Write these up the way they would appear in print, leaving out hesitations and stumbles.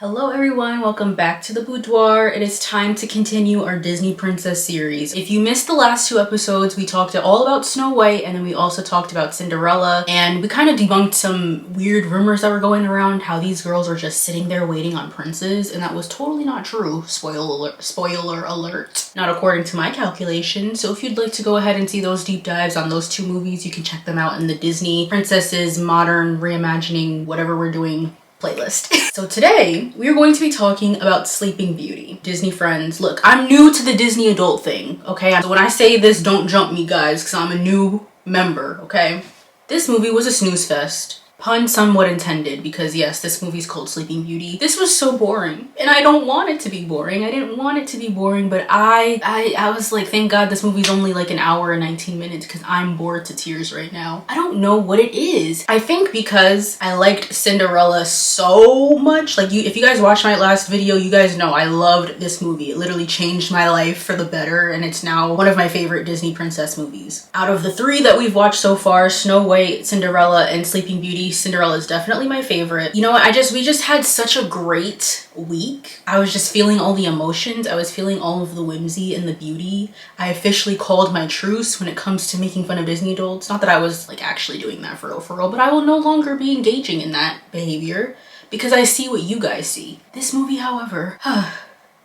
Hello everyone, welcome back to the Boudoir. It is time to continue our Disney Princess series. If you missed the last two episodes, we talked all about Snow White and then we also talked about Cinderella, and we kind of debunked some weird rumors that were going around how these girls are just sitting there waiting on princes, and that was totally not true. Spoiler alert. Not according to my calculations. So if you'd like to go ahead and see those deep dives on those two movies, you can check them out in the Disney Princesses Modern Reimagining whatever we're doing playlist. So today we are going to be talking about Sleeping Beauty. Disney friends, look, I'm new to the Disney adult thing, okay? So when I say this, don't jump me guys, because I'm a new member, okay? This movie was a snooze fest. Pun somewhat intended, because yes, this movie's called Sleeping Beauty. This was so boring, and I don't want it to be boring. I didn't want it to be boring, but I was like, thank God this movie's only like an hour and 19 minutes, because I'm bored to tears right now. I don't know what it is. I think because I liked Cinderella so much. Like, if you guys watched my last video, you guys know I loved this movie. It literally changed my life for the better, and it's now one of my favorite Disney princess movies. Out of the three that we've watched so far, Snow White, Cinderella, and Sleeping Beauty, Cinderella is definitely my favorite. You know what, we just had such a great week. I was just feeling all the emotions. I was feeling all of the whimsy and the beauty. I officially called my truce when it comes to making fun of Disney adults. Not that I was like actually doing that for real, but I will no longer be engaging in that behavior because I see what you guys see. This movie, however,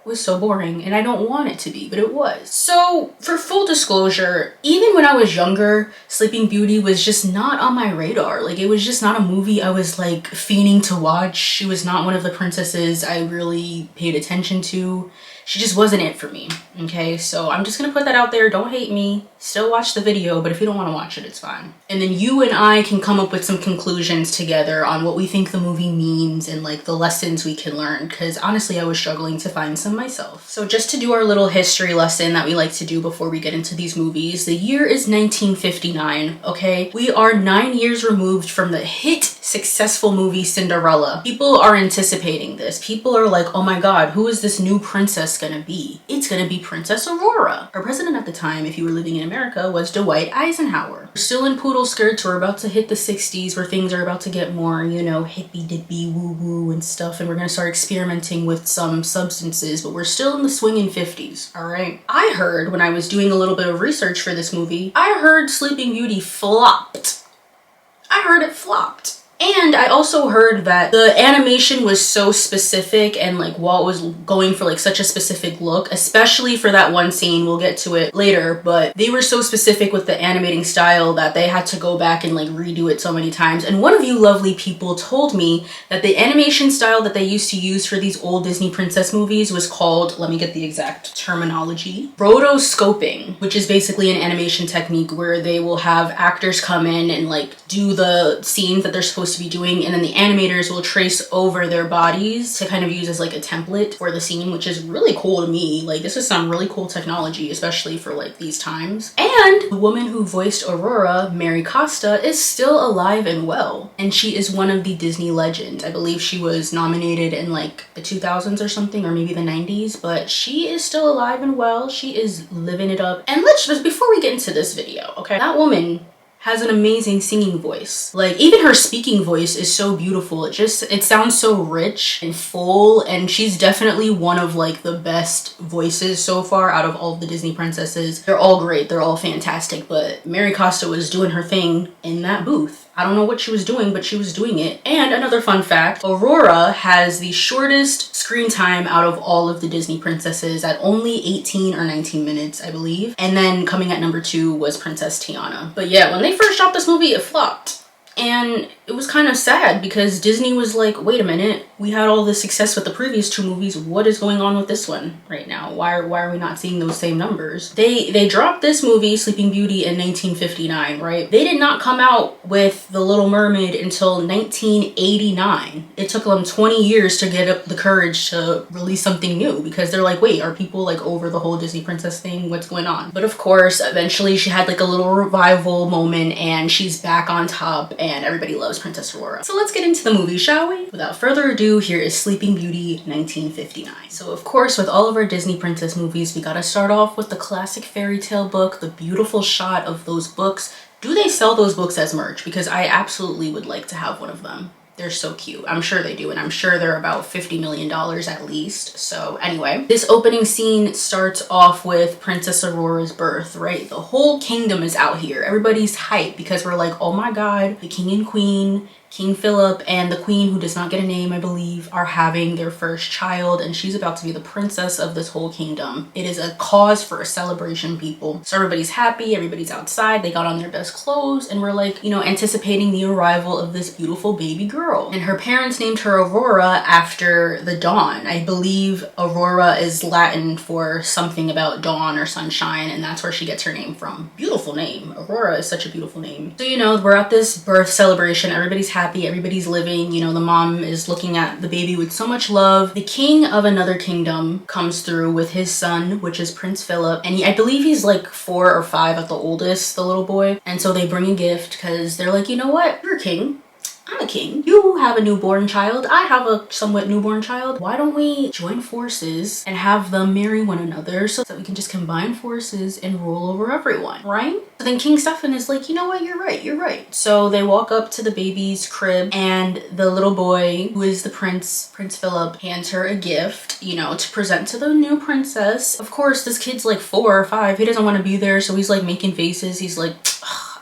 was so boring, and I don't want it to be, but it was. So for full disclosure, even when I was younger, Sleeping Beauty was just not on my radar. Like, it was just not a movie I was like fiending to watch. She was not one of the princesses I really paid attention to. She just wasn't it for me, okay? So I'm just gonna put that out there. Don't hate me. Still watch the video, but if you don't want to watch it, it's fine. And then you and I can come up with some conclusions together on what we think the movie means and like the lessons we can learn, because honestly, I was struggling to find some myself. So just to do our little history lesson that we like to do before we get into these movies, the year is 1959, okay? We are 9 years removed from the hit successful movie Cinderella. People are anticipating this. People are like, oh my god, who is this new princess gonna be? It's gonna be Princess Aurora. Our president at the time, if you were living in America, was Dwight Eisenhower. We're still in poodle skirts. We're about to hit the 60s where things are about to get more, you know, hippy dippy woo woo and stuff, and we're gonna start experimenting with some substances, but we're still in the swinging 50s, all right? I heard when I was doing a little bit of research for this movie, I heard Sleeping Beauty flopped. I heard it flopped. And I also heard that the animation was so specific, and like Walt was going for like such a specific look, especially for that one scene, we'll get to it later, but they were so specific with the animating style that they had to go back and like redo it so many times. And one of you lovely people told me that the animation style that they used to use for these old Disney princess movies was called, let me get the exact terminology, rotoscoping, which is basically an animation technique where they will have actors come in and like do the scenes that they're supposed to be doing, and then the animators will trace over their bodies to kind of use as like a template for the scene, which is really cool to me. Like, this is some really cool technology, especially for like these times. And the woman who voiced Aurora, Mary Costa, is still alive and well, and she is one of the Disney legends. I believe she was nominated in like the 2000s or something, or maybe the 90s, but she is still alive and well. She is living it up. And let's just, before we get into this video, okay, that woman has an amazing singing voice. Like, even her speaking voice is so beautiful. It sounds so rich and full, and she's definitely one of like the best voices so far out of all of the Disney princesses. They're all great, they're all fantastic, but Mary Costa was doing her thing in that booth. I don't know what she was doing, but she was doing it. And another fun fact, Aurora has the shortest screen time out of all of the Disney princesses at only 18 or 19 minutes, I believe. And then coming at number 2 was Princess Tiana. But yeah, when they first dropped this movie, it flopped. And it was kind of sad because Disney was like, wait a minute, we had all this success with the previous 2 movies. What is going on with this one right now? Why are we not seeing those same numbers? They dropped this movie, Sleeping Beauty, in 1959, right? They did not come out with The Little Mermaid until 1989. It took them 20 years to get up the courage to release something new, because they're like, wait, are people like over the whole Disney princess thing? What's going on? But of course, eventually she had like a little revival moment, and she's back on top, and everybody loves Princess Aurora. So let's get into the movie, shall we? Without further ado, here is Sleeping Beauty 1959. So of course, with all of our Disney princess movies, we gotta start off with the classic fairy tale book, the beautiful shot of those books. Do they sell those books as merch? Because I absolutely would like to have one of them. They're so cute. I'm sure they do, and I'm sure they're about $50 million at least. So anyway, this opening scene starts off with Princess Aurora's birth, right? The whole kingdom is out here. Everybody's hyped because we're like, oh my god, the king and queen, King Philip and the queen, who does not get a name, I believe, are having their first child, and she's about to be the princess of this whole kingdom. It is a cause for a celebration, people. So everybody's happy, everybody's outside, they got on their best clothes, and we're like, you know, anticipating the arrival of this beautiful baby girl. And her parents named her Aurora after the dawn. I believe Aurora is Latin for something about dawn or sunshine, and that's where she gets her name from. Beautiful name. Aurora is such a beautiful name. So, you know, we're at this birth celebration, everybody's happy, everybody's living, you know, the mom is looking at the baby with so much love. The king of another kingdom comes through with his son, which is Prince Philip, and I believe he's like 4 or 5 at the oldest, the little boy. And so they bring a gift because they're like, you know what, you're a king, I'm a king. You have a newborn child. I have a somewhat newborn child. Why don't we join forces and have them marry one another so that we can just combine forces and rule over everyone, right? So then King Stefan is like, you know what, you're right, you're right. So they walk up to the baby's crib, and the little boy, who is the Prince Philip, hands her a gift, you know, to present to the new princess. Of course, this kid's like 4 or 5. He doesn't want to be there, so he's like making faces. He's like,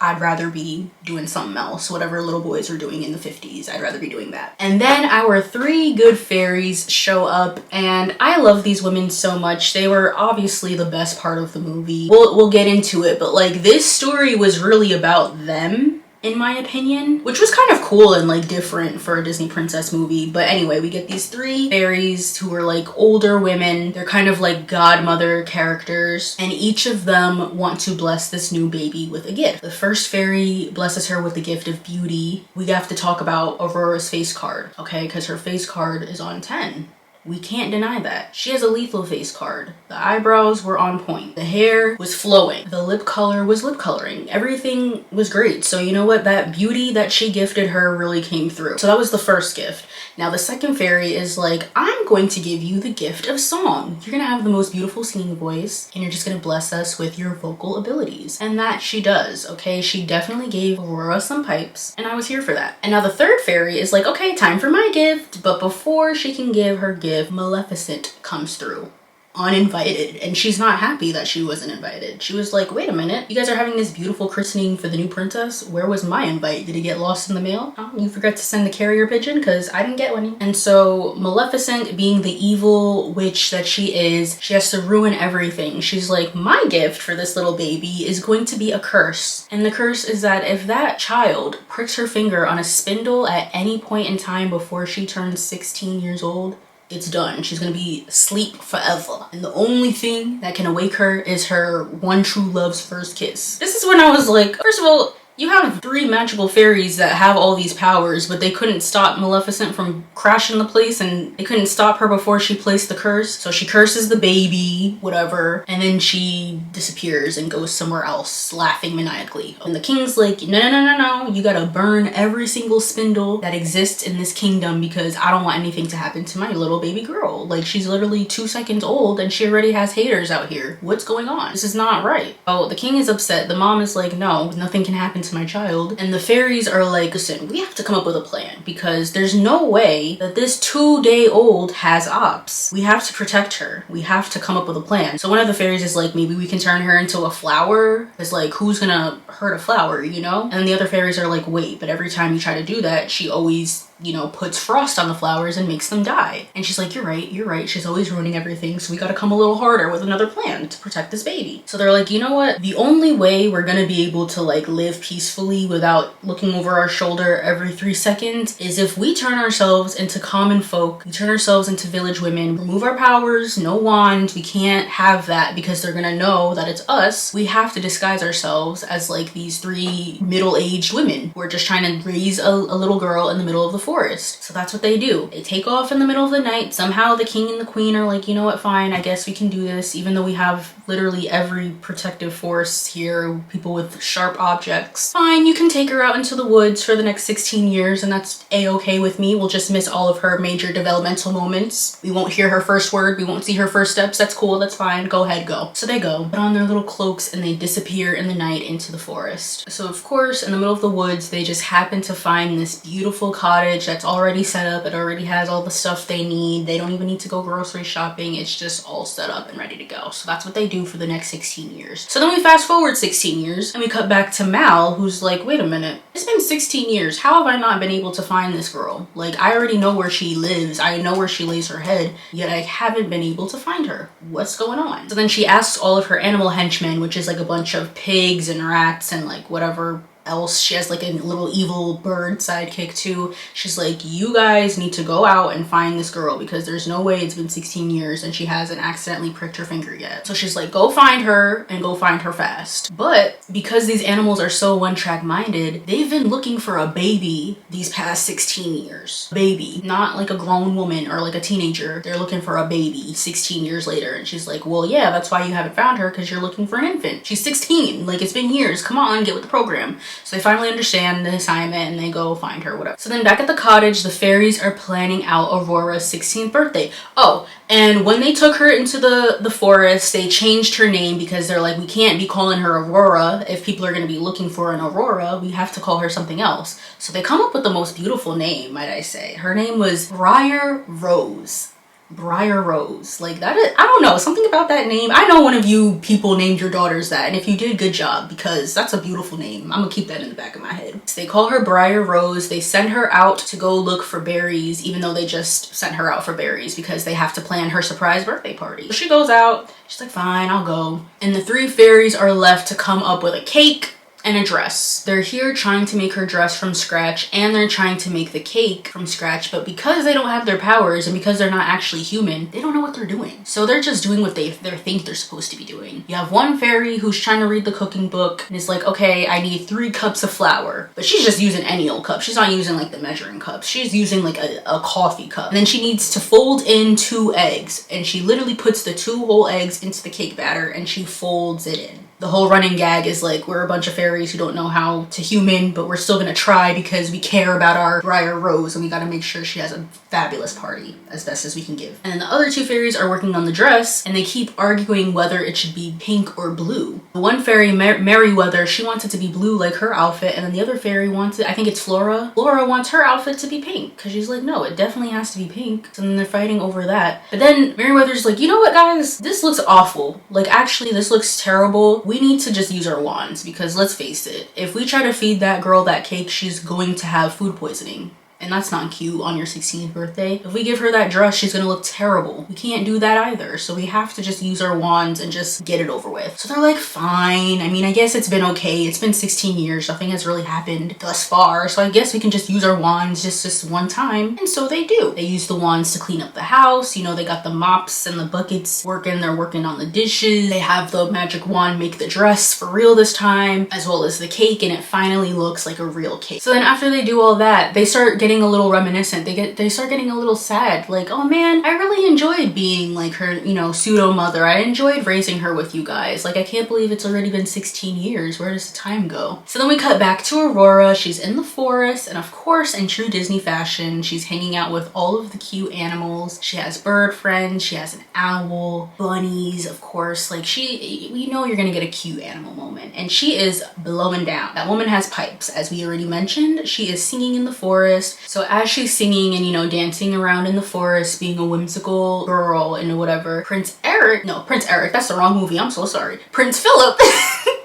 I'd rather be doing something else. Whatever little boys were doing in the 50s, I'd rather be doing that. And then our 3 good fairies show up, and I love these women so much. They were obviously the best part of the movie. We'll get into it, but like, this story was really about them, in my opinion, which was kind of cool and like different for a Disney princess movie. But anyway, we get these 3 fairies who are like older women. They're kind of like godmother characters, and each of them want to bless this new baby with a gift. The first fairy blesses her with the gift of beauty. We have to talk about Aurora's face card, okay, because her face card is on 10. We can't deny that. She has a lethal face card. The eyebrows were on point. The hair was flowing. The lip color was lip coloring. Everything was great. So you know what? That beauty that she gifted her really came through. So that was the first gift. Now the second fairy is like, I'm going to give you the gift of song. You're gonna have the most beautiful singing voice, and you're just gonna bless us with your vocal abilities. And that she does, okay? She definitely gave Aurora some pipes, and I was here for that. And now the third fairy is like, okay, time for my gift. But before she can give her gift, Maleficent comes through. Uninvited, and she's not happy that she wasn't invited. She was like, wait a minute, you guys are having this beautiful christening for the new princess. Where was my invite? Did it get lost in the mail? Oh, you forgot to send the carrier pigeon? Because I didn't get one. And so Maleficent, being the evil witch that she is, she has to ruin everything. She's like, my gift for this little baby is going to be a curse, and the curse is that if that child pricks her finger on a spindle at any point in time before she turns 16 years old, it's done. She's gonna be asleep forever, and the only thing that can awake her is her one true love's first kiss. This is when I was like, first of all, you have 3 magical fairies that have all these powers, but they couldn't stop Maleficent from crashing the place, and they couldn't stop her before she placed the curse. So she curses the baby, whatever, and then she disappears and goes somewhere else, laughing maniacally. And the king's like, no, no, no, no, no, you gotta burn every single spindle that exists in this kingdom because I don't want anything to happen to my little baby girl. Like, she's literally 2 seconds old and she already has haters out here. What's going on? This is not right. Oh, the king is upset. The mom is like, no, nothing can happen to my child. And the fairies are like, listen, we have to come up with a plan because there's no way that this 2-day-old has ops. We have to protect her. We have to come up with a plan. So one of the fairies is like, maybe we can turn her into a flower. It's like, who's gonna hurt a flower, you know? And then the other fairies are like, wait, but every time you try to do that, she always, you know, puts frost on the flowers and makes them die. And she's like, you're right, you're right. She's always ruining everything. So we gotta come a little harder with another plan to protect this baby. So they're like, you know what? The only way we're gonna be able to like live peacefully without looking over our shoulder every 3 seconds is if we turn ourselves into common folk. We turn ourselves into village women, remove our powers, no wands. We can't have that because they're gonna know that it's us. We have to disguise ourselves as like these 3 middle-aged women who are just trying to raise a little girl in the middle of the forest. So that's what they do. They take off in the middle of the night. Somehow the king and the queen are like, you know what, fine, I guess we can do this, even though we have literally every protective force here, people with sharp objects. Fine, you can take her out into the woods for the next 16 years, and that's a-okay with me. We'll just miss all of her major developmental moments. We won't hear her first word. We won't see her first steps. That's cool. That's fine. Go ahead, go. So they go, put on their little cloaks, and they disappear in the night into the forest. So of course, in the middle of the woods, they just happen to find this beautiful cottage cottage that's already set up. It already has all the stuff they need. They don't even need to go grocery shopping. It's just all set up and ready to go. So that's what they do for the next 16 years. So then we fast forward 16 years and we cut back to Mal, who's like, wait a minute, it's been 16 years. How have I not been able to find this girl? Like, I already know where she lives. I know where she lays her head, yet I haven't been able to find her. What's going on? So then she asks all of her animal henchmen, which is like a bunch of pigs and rats and like whatever else. She has like a little evil bird sidekick too. She's like, you guys need to go out and find this girl because there's no way it's been 16 years and she hasn't accidentally pricked her finger yet. So she's like, go find her and go find her fast. But because these animals are so one-track minded, they've been looking for a baby these past 16 years. Baby, not like a grown woman or like a teenager. They're looking for a baby 16 years later. And she's like, well, yeah, that's why you haven't found her, because you're looking for an infant. She's 16. Like, it's been years. Come on, get with the program. So they finally understand the assignment and they go find her, whatever. So then back at the cottage, the fairies are planning out Aurora's 16th birthday. Oh, and when they took her into the forest, they changed her name because they're like, we can't be calling her Aurora. If people are going to be looking for an Aurora, we have to call her something else. So they come up with the most beautiful name, might I say. Her name was Briar Rose. Briar Rose. Like, that is, I don't know, something about that name. I know one of you people named your daughters that, and if you did, good job, because that's a beautiful name. I'm gonna keep that in the back of my head. So they call her Briar Rose. They send her out to go look for berries, even though they just sent her out for berries because they have to plan her surprise birthday party. So she goes out, she's like, fine, I'll go. And the three fairies are left to come up with a cake and a dress. They're here trying to make her dress from scratch, and they're trying to make the cake from scratch, but because they don't have their powers and because they're not actually human, they don't know what they're doing. So they're just doing what they think they're supposed to be doing. You have one fairy who's trying to read the cooking book and is like, okay, I need 3 cups of flour, but she's just using any old cup. She's not using like the measuring cups. She's using like a coffee cup. And then she needs to fold in 2 eggs, and she literally puts the 2 whole eggs into the cake batter and she folds it in. The whole running gag is like, we're a bunch of fairies who don't know how to human, but we're still gonna try because we care about our Briar Rose and we gotta make sure she has a fabulous party as best as we can give. And then the other 2 fairies are working on the dress, and they keep arguing whether it should be pink or blue. The one fairy, Merryweather, she wants it to be blue like her outfit, and then the other fairy wants it, I think it's Flora. Flora wants her outfit to be pink because she's like, no, it definitely has to be pink. So then they're fighting over that. But then Merryweather's like, you know what, guys? This looks awful. Like, actually, this looks terrible. We need to just use our wands because let's face it, if we try to feed that girl that cake, she's going to have food poisoning. And that's not cute on your 16th birthday. If we give her that dress, she's gonna look terrible. We can't do that either. So we have to just use our wands and just get it over with. So they're like, fine. I mean, I guess it's been okay. It's been 16 years. Nothing has really happened thus far. So I guess we can just use our wands just one time. And so they do. They use the wands to clean up the house. You know, they got the mops and the buckets working. They're working on the dishes. They have the magic wand make the dress for real this time, as well as the cake. And it finally looks like a real cake. So then after they do all that, they start getting a little reminiscent. They start getting a little sad, like, oh man, I really enjoyed being like her, you know, pseudo mother. I enjoyed raising her with you guys. Like, I can't believe it's already been 16 years. Where does the time go? So then we cut back to Aurora. She's in the forest, and of course, in true Disney fashion, she's hanging out with all of the cute animals. She has bird friends, she has an owl, bunnies, of course. Like, you know you're gonna get a cute animal moment, and she is blowing down. That woman has pipes, as we already mentioned. She is singing in the forest. So as she's singing and, you know, dancing around in the forest, being a whimsical girl and whatever, Prince Eric, that's the wrong movie, I'm so sorry. Prince Philip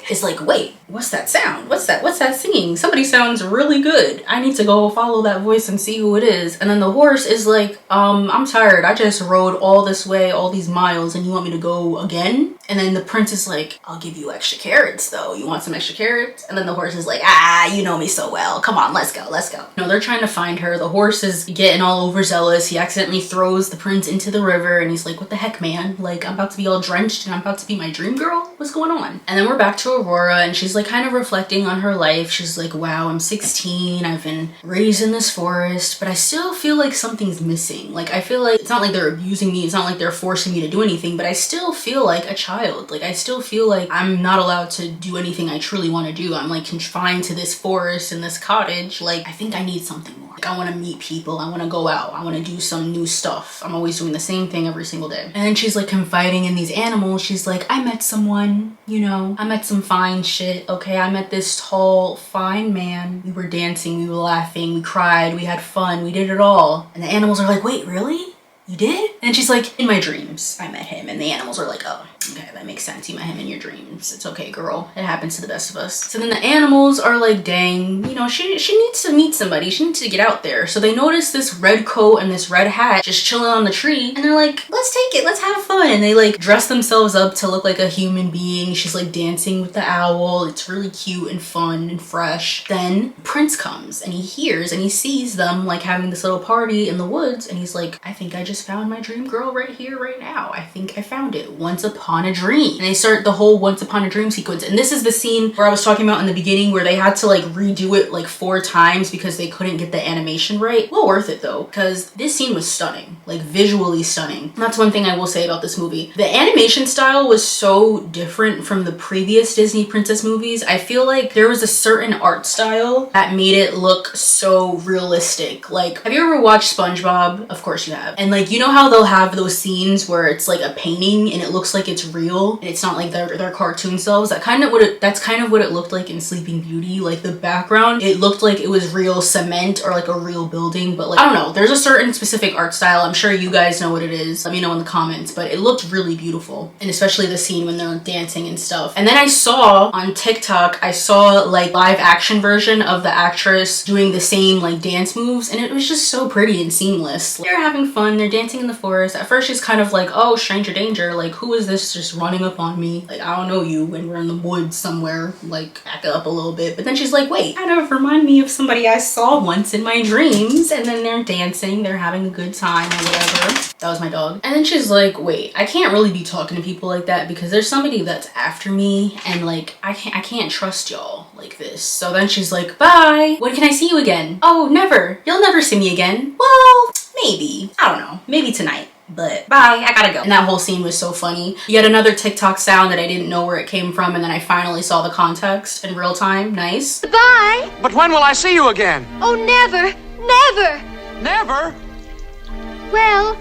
is like, wait, what's that sound? What's that singing? Somebody sounds really good. I need to go follow that voice and see who it is. And then the horse is like, I'm tired. I just rode all this way, all these miles, and you want me to go again? And then the prince is like, I'll give you extra carrots though. You want some extra carrots? And then the horse is like, you know me so well. Come on, let's go. No, they're trying to find her. The horse is getting all overzealous. He accidentally throws the prince into the river and he's like, what the heck, man? Like, I'm about to be all drenched and I'm about to be my dream girl? What's going on? And then we're back to Aurora, and she's like kind of reflecting on her life. She's like, wow, I'm 16. I've been raised in this forest, but I still feel like something's missing. Like, I feel like it's not like they're abusing me. It's not like they're forcing me to do anything, but I still feel like a child. Like, I still feel like I'm not allowed to do anything I truly want to do. I'm like confined to this forest and this cottage. Like, I think I need something more. Like, I want to meet people. I want to go out. I want to do some new stuff. I'm always doing the same thing every single day. And then she's like confiding in these animals. She's like, I met someone, you know, I met some fine shit. Okay, I met this tall, fine man. We were dancing, we were laughing, we cried, we had fun, we did it all. And the animals are like, wait, really? You did? And she's like, in my dreams, I met him. And the animals are like, oh, okay, that makes sense. You met him in your dreams. It's okay, girl. It happens to the best of us. So then the animals are like, dang, you know, she needs to meet somebody. She needs to get out there. So they notice this red coat and this red hat just chilling on the tree. And they're like, let's take it. Let's have fun. And they like dress themselves up to look like a human being. She's like dancing with the owl. It's really cute and fun and fresh. Then Prince comes and he hears and he sees them like having this little party in the woods. And he's like, I think I just found my dream girl right here, right now. I think I found it. Once upon a dream. And they start the whole once upon a dream sequence. And this is the scene where I was talking about in the beginning where they had to like redo it like 4 times because they couldn't get the animation right. Well worth it though, because this scene was stunning, like visually stunning. And that's one thing I will say about this movie. The animation style was so different from the previous Disney princess movies. I feel like there was a certain art style that made it look so realistic. Like, have you ever watched SpongeBob? Of course you have. And like, you know how they'll have those scenes where it's like a painting and it looks like it's real and it's not like their cartoon selves? That's kind of what it looked like in Sleeping Beauty. Like the background, it looked like it was real cement or like a real building, but like, I don't know, there's a certain specific art style. I'm sure you guys know what it is. Let me know in the comments, but it looked really beautiful. And especially the scene when they're dancing and stuff. And then I saw on TikTok, I saw like live action version of the actress doing the same like dance moves, and it was just so pretty and seamless. They're having fun, they're dancing in the forest. At first she's kind of like, oh, stranger danger, like who is this just running up on me? Like, I don't know you, and we're in the woods somewhere, like back up a little bit. But then she's like, wait, kind of remind me of somebody I saw once in my dreams. And then they're dancing, they're having a good time or whatever. That was my dog. And then she's like, wait, I can't really be talking to people like that because there's somebody that's after me and like I can't trust y'all like this. So then she's like, bye. When can I see you again? Oh, never. You'll never see me again. Well, maybe. I don't know. Maybe tonight. But bye, I gotta go. And that whole scene was so funny. Yet another TikTok sound that I didn't know where it came from, and then I finally saw the context in real time. Nice. Bye. But when will I see you again? Oh, never. Never. Never? Well,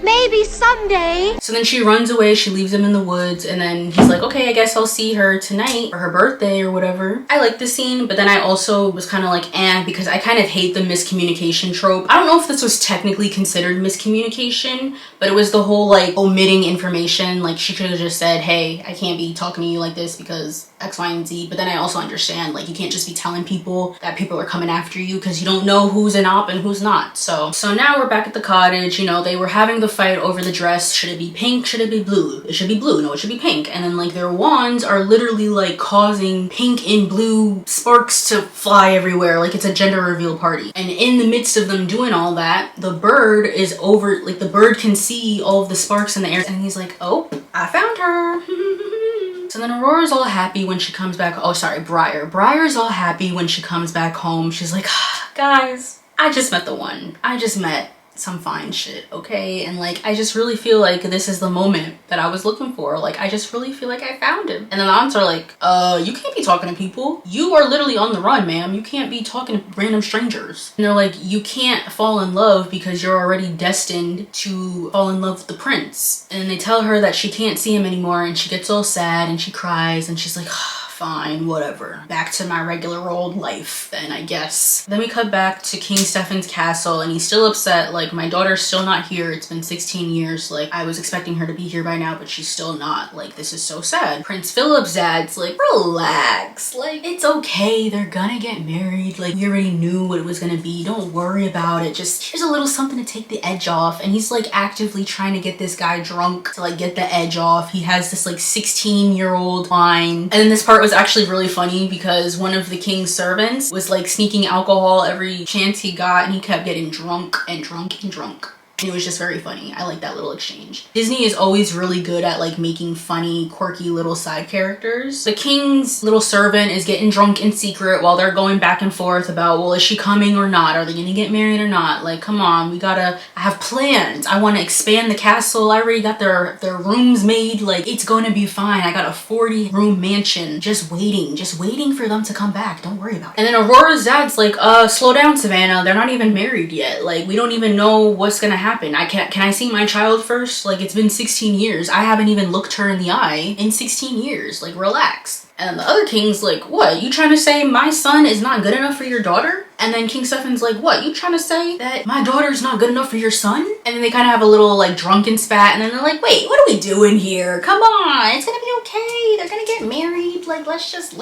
maybe someday. So then she runs away, she leaves him in the woods, and then he's like, okay, I guess I'll see her tonight for her birthday or whatever. I like this scene, but then I also was kind of like, because I kind of hate the miscommunication trope. I don't know if this was technically considered miscommunication, but it was the whole like omitting information. Like she could have just said, hey, I can't be talking to you like this because X, Y, and Z. But then I also understand like you can't just be telling people that people are coming after you because you don't know who's an op and who's not. So now we're back at the cottage. You know, they were having the fight over the dress. Should it be pink? Should it be blue? It should be blue. No, it should be pink. And then like their wands are literally like causing pink and blue sparks to fly everywhere like it's a gender reveal party. And in the midst of them doing all that, the bird is over, like the bird can see all of the sparks in the air, and he's like, oh, I found her. So then Aurora's all happy when she comes back. Oh, sorry, Briar's all happy when she comes back home. She's like, guys, I just met the one. I just met some fine shit, okay? And like I just really feel like this is the moment that I was looking for. Like I just really feel like I found him. And then the aunts are like, you can't be talking to people. You are literally on the run, ma'am. You can't be talking to random strangers. And they're like, you can't fall in love because you're already destined to fall in love with the prince. And they tell her that she can't see him anymore, and she gets all sad and she cries and she's like, fine, whatever. Back to my regular old life then, I guess. Then we cut back to King Stefan's castle, and he's still upset. Like, my daughter's still not here. It's been 16 years. Like, I was expecting her to be here by now, but she's still not. Like, this is so sad. Prince Philip's dad's like, relax. Like, it's okay. They're gonna get married. Like, we already knew what it was gonna be. Don't worry about it. Just, here's a little something to take the edge off. And he's like actively trying to get this guy drunk to like get the edge off. He has this like 16-year-old line. And then this part was actually really funny because one of the king's servants was like sneaking alcohol every chance he got, and he kept getting drunk and drunk and drunk. And it was just very funny. I like that little exchange. Disney is always really good at like making funny, quirky little side characters. The king's little servant is getting drunk in secret while they're going back and forth about, well, is she coming or not? Are they gonna get married or not? Like, come on, I have plans. I want to expand the castle. I already got their rooms made. Like, it's gonna be fine. I got a 40-room mansion just waiting for them to come back. Don't worry about it. And then Aurora's dad's like, slow down, Savannah. They're not even married yet. Like, we don't even know what's gonna happen. Can I see my child first? Like, it's been 16 years. I haven't even looked her in the eye in 16 years. Like, relax. And the other king's like, what? You trying to say my son is not good enough for your daughter? And then King Stefan's like, what? You trying to say that my daughter's not good enough for your son? And then they kind of have a little like drunken spat, and then they're like, wait, what are we doing here? Come on, it's gonna be okay. They're gonna get married. Like, let's just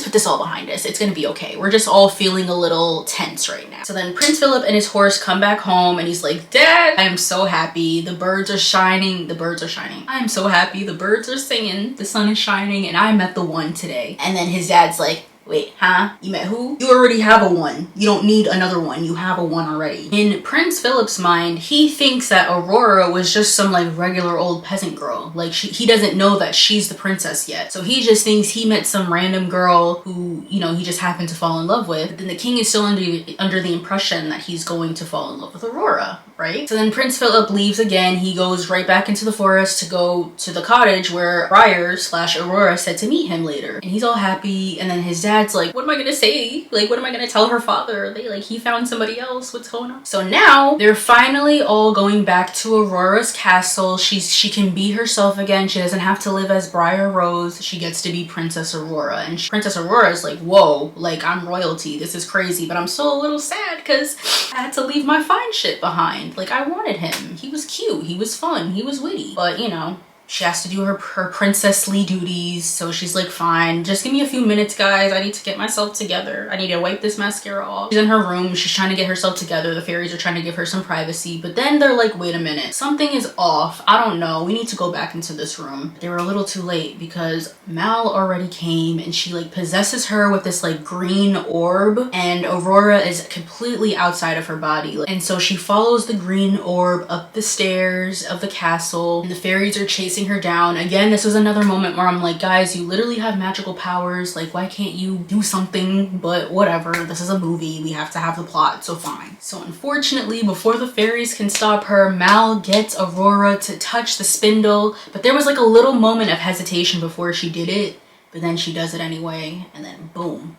put this all behind us. It's gonna be okay. We're just all feeling a little tense right now. So then Prince Philip and his horse come back home, and he's like, Dad, I am so happy. The birds are shining. The birds are shining. I am so happy. The birds are singing. The sun is shining, and I met the one today. And then his dad's like, wait, huh? You met who? You already have a one. You don't need another one. You have a one already. In Prince Philip's mind, he thinks that Aurora was just some like regular old peasant girl. Like he doesn't know that she's the princess yet. So he just thinks he met some random girl who, you know, he just happened to fall in love with. But then the king is still under the impression that he's going to fall in love with Aurora, right? So then Prince Philip leaves again. He goes right back into the forest to go to the cottage where Briar/Aurora said to meet him later. And he's all happy. And then his dad's like, what am I gonna say? Like, what am I gonna tell her father? He found somebody else. What's going on? So now they're finally all going back to Aurora's castle. She can be herself again. She doesn't have to live as Briar Rose. She gets to be Princess Aurora. And Princess Aurora is like, whoa, like, I'm royalty. This is crazy. But I'm still a little sad because I had to leave my fine shit behind. Like, I wanted him. He was cute. He was fun. He was witty. But, you know, she has to do her princessly duties, so she's like, fine, just give me a few minutes, guys. I need to get myself together. I need to wipe this mascara off. She's in her room. She's trying to get herself together. The fairies are trying to give her some privacy, but then they're like, wait a minute, something is off. I don't know. We need to go back into this room. They were a little too late because Mal already came and she like possesses her with this like green orb, and Aurora is completely outside of her body. And so she follows the green orb up the stairs of the castle, and the fairies are chasing her down. Again, this was another moment where I'm like, guys, you literally have magical powers. Like, why can't you do something? But whatever, this is a movie. We have to have the plot, so fine. So unfortunately, before the fairies can stop her, Mal gets Aurora to touch the spindle, but there was like a little moment of hesitation before she did it, but then she does it anyway, and then boom.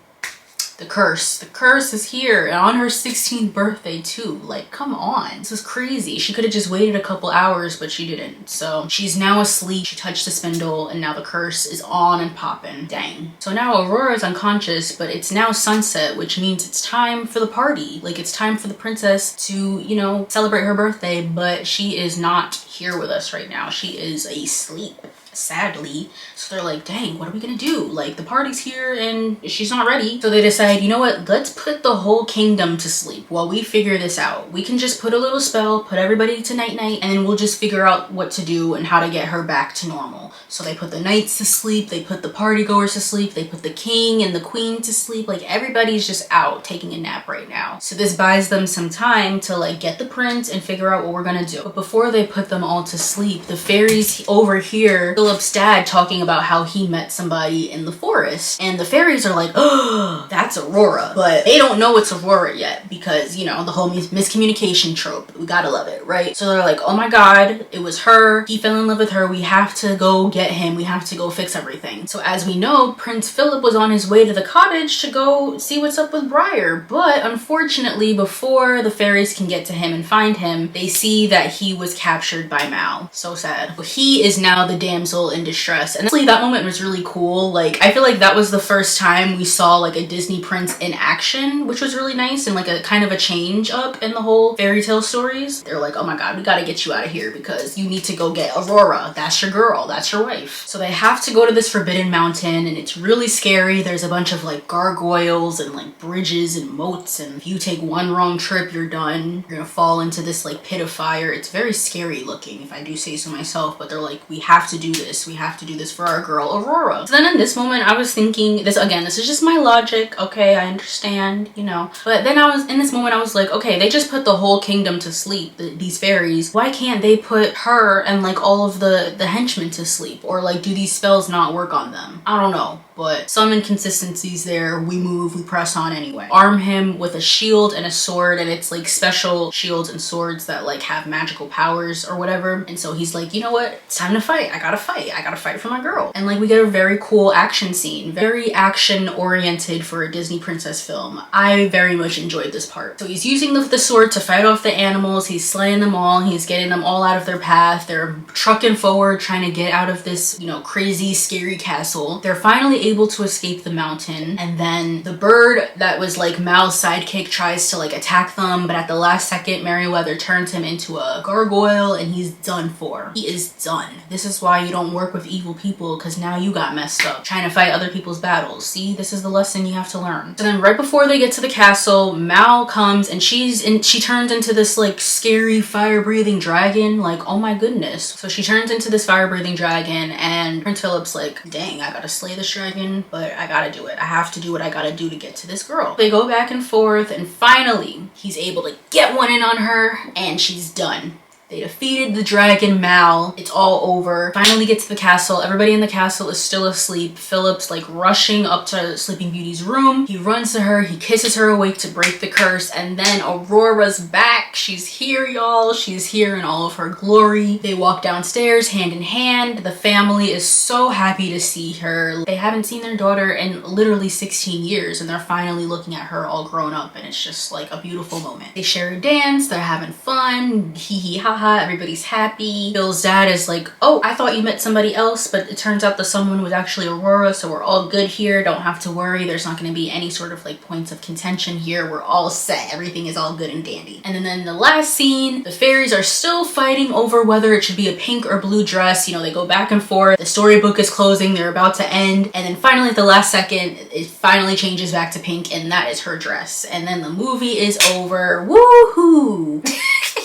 The curse is here, and on her 16th birthday too. Like, come on, this is crazy. She could have just waited a couple hours, but she didn't. So she's now asleep. She touched the spindle, and now the curse is on and popping. Dang. So now Aurora's unconscious, but it's now sunset, which means it's time for the party. Like, it's time for the princess to, you know, celebrate her birthday, but she is not here with us right now. She is asleep, sadly. So they're like, dang, what are we gonna do? Like, the party's here and she's not ready. So they decide, you know what, let's put the whole kingdom to sleep while we figure this out. We can just put a little spell, put everybody to night-night, and then we'll just figure out what to do and how to get her back to normal. So they put the knights to sleep, they put the party goers to sleep, they put the king and the queen to sleep. Like, everybody's just out taking a nap right now. So this buys them some time to like get the prince and figure out what we're gonna do. But before they put them all to sleep, the fairies overhear Philip's dad talking about how he met somebody in the forest, and the fairies are like, oh, that's Aurora. But they don't know it's Aurora yet because, you know, the whole miscommunication trope. We gotta love it, right? So they're like, oh my god, it was her. He fell in love with her. We have to go get him. We have to go fix everything. So as we know, Prince Philip was on his way to the cottage to go see what's up with Briar. But unfortunately, before the fairies can get to him and find him, they see that he was captured by Mal. So sad. But he is now the damsel in distress. And honestly, that moment was really cool. Like, I feel like that was the first time we saw like a Disney prince in action, which was really nice, and like a kind of a change up in the whole fairy tale stories. They're like, oh my god, we gotta get you out of here because you need to go get Aurora. That's your girl. That's your wife. So they have to go to this forbidden mountain, and it's really scary. There's a bunch of like gargoyles and like bridges and moats, and if you take one wrong trip, you're done. You're gonna fall into this like pit of fire. It's very scary looking, if I do say so myself, but they're like, we have to do this. We have to do this for our girl Aurora. So then in this moment, I was thinking, this is just my logic. Okay, I understand, you know. But then in this moment, I was like, okay, they just put the whole kingdom to sleep, these fairies. Why can't they put her and like all of the henchmen to sleep? Or like, do these spells not work on them? I don't know. But some inconsistencies there. We move, we press on anyway. Arm him with a shield and a sword, and it's like special shields and swords that like have magical powers or whatever. And so he's like, you know what? It's time to fight. I gotta fight for my girl. And like we get a very cool action scene, very action oriented for a Disney princess film. I very much enjoyed this part. So he's using the sword to fight off the animals. He's slaying them all. He's getting them all out of their path. They're trucking forward, trying to get out of this, you know, crazy, scary castle. They're finally able to escape the mountain, and then the bird that was like Mal's sidekick tries to like attack them, but at the last second Merryweather turns him into a gargoyle and he's done for. He is done. This is why you don't work with evil people, because now you got messed up trying to fight other people's battles. See, this is the lesson you have to learn. So then right before they get to the castle, Mal comes and she turns into this like scary fire-breathing dragon. Like, oh my goodness. So she turns into this fire-breathing dragon, and Prince Philip's like, dang, I gotta slay this dragon, but I gotta do it. I have to do what I gotta do to get to this girl. They go back and forth, and finally he's able to get one in on her, and she's done. They defeated the dragon Mal. It's all over. Finally get to the castle. Everybody in the castle is still asleep. Philip's like rushing up to Sleeping Beauty's room. He runs to her. He kisses her awake to break the curse. And then Aurora's back. She's here, y'all. She's here in all of her glory. They walk downstairs hand in hand. The family is so happy to see her. They haven't seen their daughter in literally 16 years, and they're finally looking at her all grown up, and it's just like a beautiful moment. They share a dance. They're having fun. Hee hee ha ha. Everybody's happy. Bill's dad is like, oh, I thought you met somebody else, but it turns out the someone was actually Aurora, so we're all good here. Don't have to worry. There's not going to be any sort of like points of contention here. We're all set. Everything is all good and dandy. And then the last scene, the fairies are still fighting over whether it should be a pink or blue dress. You know, they go back and forth. The storybook is closing. They're about to end. And then finally at the last second, it finally changes back to pink, and that is her dress. And then the movie is over. Woohoo!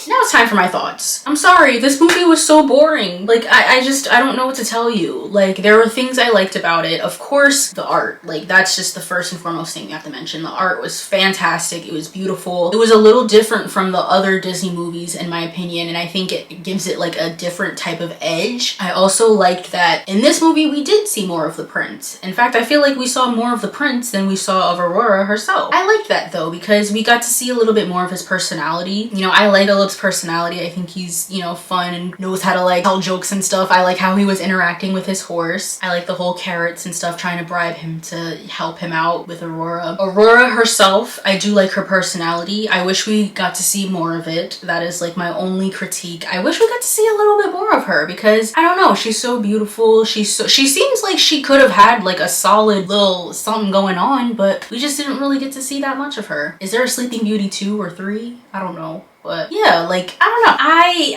Now it's time for my thoughts. I'm sorry, this movie was so boring. Like, I don't know what to tell you. Like, there were things I liked about it. Of course, the art. Like, that's just the first and foremost thing you have to mention. The art was fantastic. It was beautiful. It was a little different from the other Disney movies, in my opinion, and I think it gives it, like, a different type of edge. I also liked that in this movie, we did see more of the prince. In fact, I feel like we saw more of the prince than we saw of Aurora herself. I liked that, though, because we got to see a little bit more of his personality. You know, I like Philip's personality. I think he's, you know, fun and knows how to like tell jokes and stuff. I like how he was interacting with his horse. I like the whole carrots and stuff, trying to bribe him to help him out with Aurora. Aurora herself, I do like her personality. I wish we got to see more of it. That is like my only critique. I wish we got to see a little bit more of her, because I don't know, she's so beautiful. She seems like she could have had like a solid little something going on, but we just didn't really get to see that much of her. Is there a Sleeping Beauty 2 or 3? I don't know. But yeah, like, I don't know.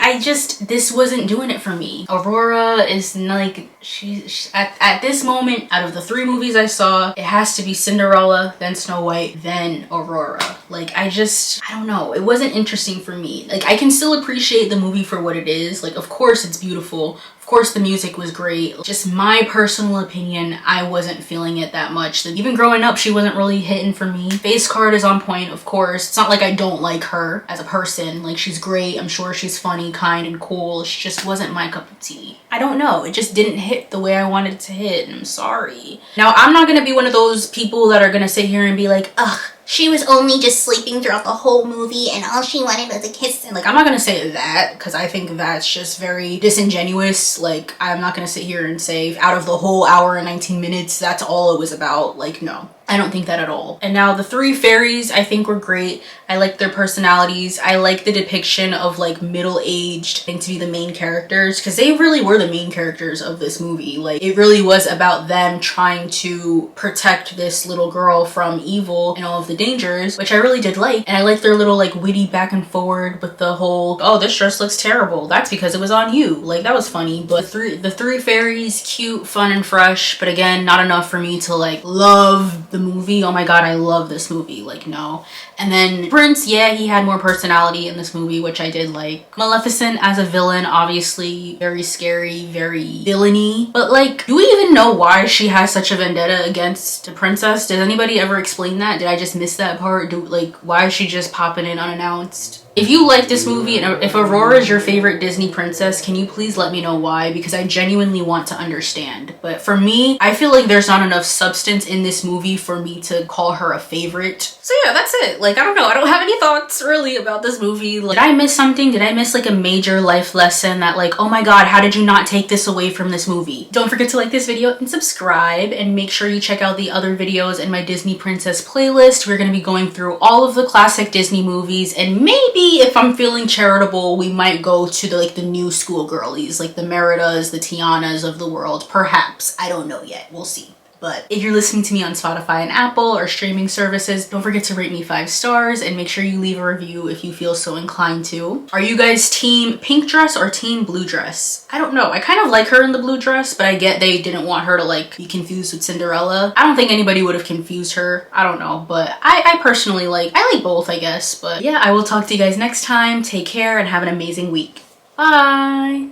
I just, this wasn't doing it for me. Aurora is like, she's at this moment, out of the 3 movies I saw, it has to be Cinderella, then Snow White, then Aurora. Like, I don't know. It wasn't interesting for me. Like, I can still appreciate the movie for what it is. Like, of course it's beautiful. Of course the music was great. Just my personal opinion, I wasn't feeling it that much. Even growing up, she wasn't really hitting for me. Face card is on point, of course. It's not like I don't like her as a person. Like, she's great. I'm sure she's funny, kind, and cool. She just wasn't my cup of tea. I don't know. It just didn't hit the way I wanted it to hit, and I'm sorry. Now, I'm not gonna be one of those people that are gonna sit here and be like, ugh, she was only just sleeping throughout the whole movie and all she wanted was a kiss. And like, I'm not gonna say that, because I think that's just very disingenuous. Like, I'm not gonna sit here and say out of the whole hour and 19 minutes, that's all it was about. Like, no. I don't think that at all. And now the 3 fairies I think were great. I like their personalities. I like the depiction of like middle-aged thing to be the main characters, because they really were the main characters of this movie. Like, it really was about them trying to protect this little girl from evil and all of the dangers, which I really did like. And I like their little like witty back and forward with the whole, oh, this dress looks terrible. That's because it was on you. Like, that was funny. But the three fairies, cute, fun, and fresh. But again, not enough for me to like love the movie. Oh my god, I love this movie. Like, no. And then Prince, yeah, he had more personality in this movie, which I did like. Maleficent as a villain, obviously very scary, very villainy. But like, do we even know why she has such a vendetta against the princess? Did anybody ever explain that? Did I just miss that part? Like, why is she just popping in unannounced? If you like this movie and if Aurora is your favorite Disney princess, can you please let me know why? Because I genuinely want to understand. But for me, I feel like there's not enough substance in this movie for me to call her a favorite. So yeah, that's it. Like, I don't know. I don't have any thoughts really about this movie. Like, did I miss something? Did I miss like a major life lesson that like, oh my god, how did you not take this away from this movie? Don't forget to like this video and subscribe, and make sure you check out the other videos in my Disney Princess playlist. We're going to be going through all of the classic Disney movies, and maybe if I'm feeling charitable, we might go to the new school girlies, like the Meritas, the Tianas of the world. Perhaps. I don't know yet. We'll see. But if you're listening to me on Spotify and Apple or streaming services, don't forget to rate me 5 stars and make sure you leave a review if you feel so inclined to. Are you guys team pink dress or team blue dress? I don't know. I kind of like her in the blue dress, but I get they didn't want her to like be confused with Cinderella. I don't think anybody would have confused her. I don't know, but I personally like both, I guess. But yeah, I will talk to you guys next time. Take care and have an amazing week. Bye.